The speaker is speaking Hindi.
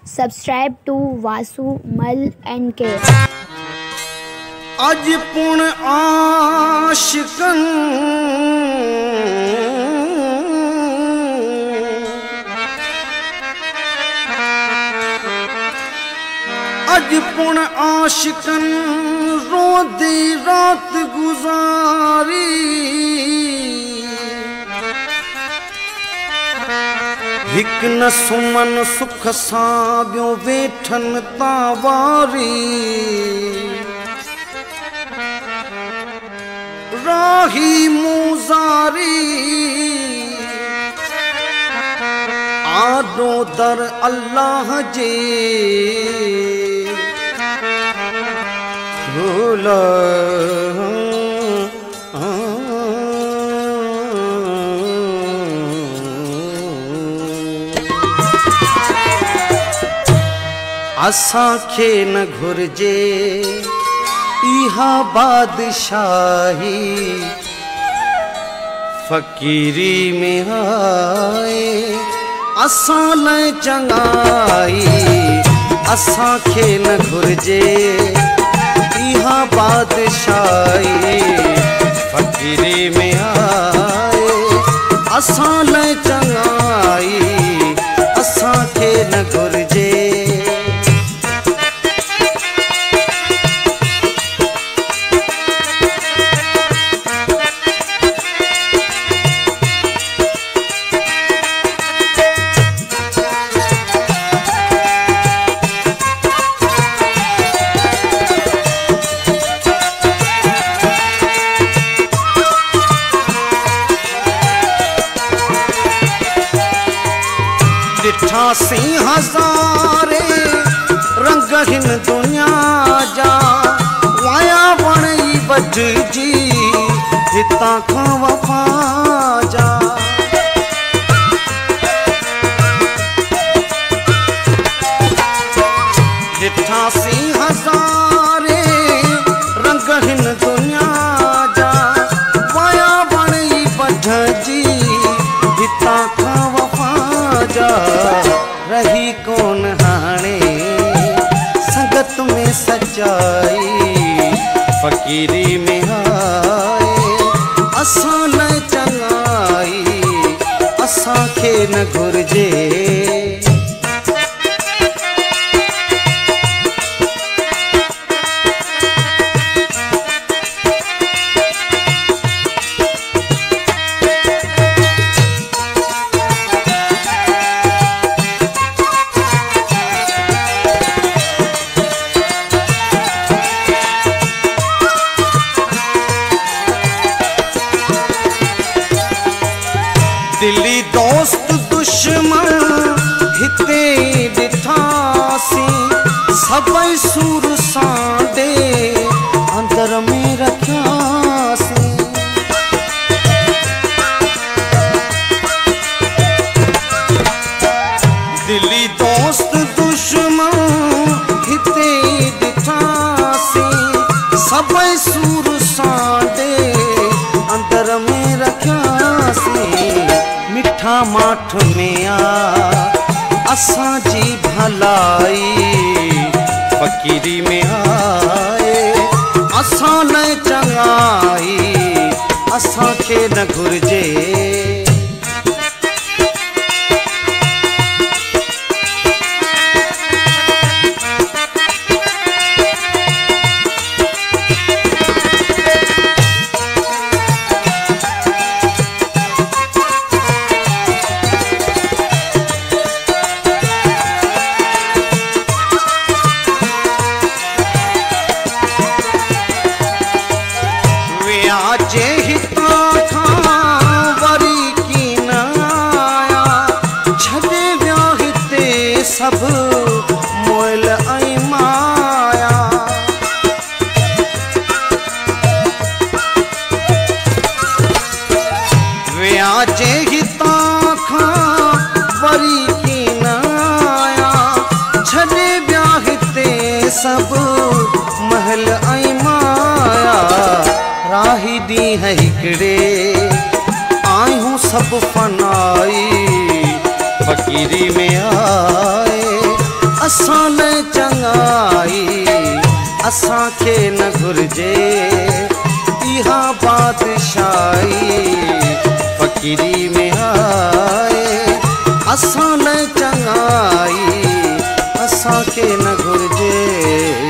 Subscribe to Vasu Mal and K. आज पुण आशिकन आज पुण आशिकन रोदी रात गुजारी हिक न सुमन सुख सां वेठन तावारी राही मुजारी आडो दर अल्लाह जे भूला असांखे न घुर्जे इहा बादशाही फ़कीरी में आए असां लाइ चङाई असांखे न घुर्जे इहा बादशाही फ़कीरी में आए असां लाइ चङाई असांखे न घुर्जे ॾिठासी हज़ारे रंग हिन दुनिया जा वाया वण ई बढजी हितां खां वफ़ा जा ॾिठासी हज़ारे रंग हिन दुनिया जा वाया वण ई बढजी हितां खां वफ़ा जा रही कौन हाणे संगत में सच्चाई फ़कीरी में आए असां लाइ चङाई असांखे न घुर्जे दिली दोस्त दुश्मन हिते ॾिठासी सभई सूर सांडे अंदर में रखियासी दिली दोस्त दुश्मन हिते ॾिठासी सभई सूर सांडे अंदर में रखियासी मिठा माठ में आ असां जी भलाई फ़कीरी में आए असां लाइ चङाई असांखे न घुर्जे जे हितां खां वरी कीन आया छॾे विया हिते सभु मोल ऐं माया विया जे हितां खां वरी कीन आया छॾे विया हिते सभु महल ऐं माया राही ॾींहं हिकिड़े आहियूं सभु फनाई फ़कीरी में आए असां न चङाई असांखे न घुर्जे इहा बादशाही फ़क़ीरी में आए असां न चङाई असांखे न घुर्जे।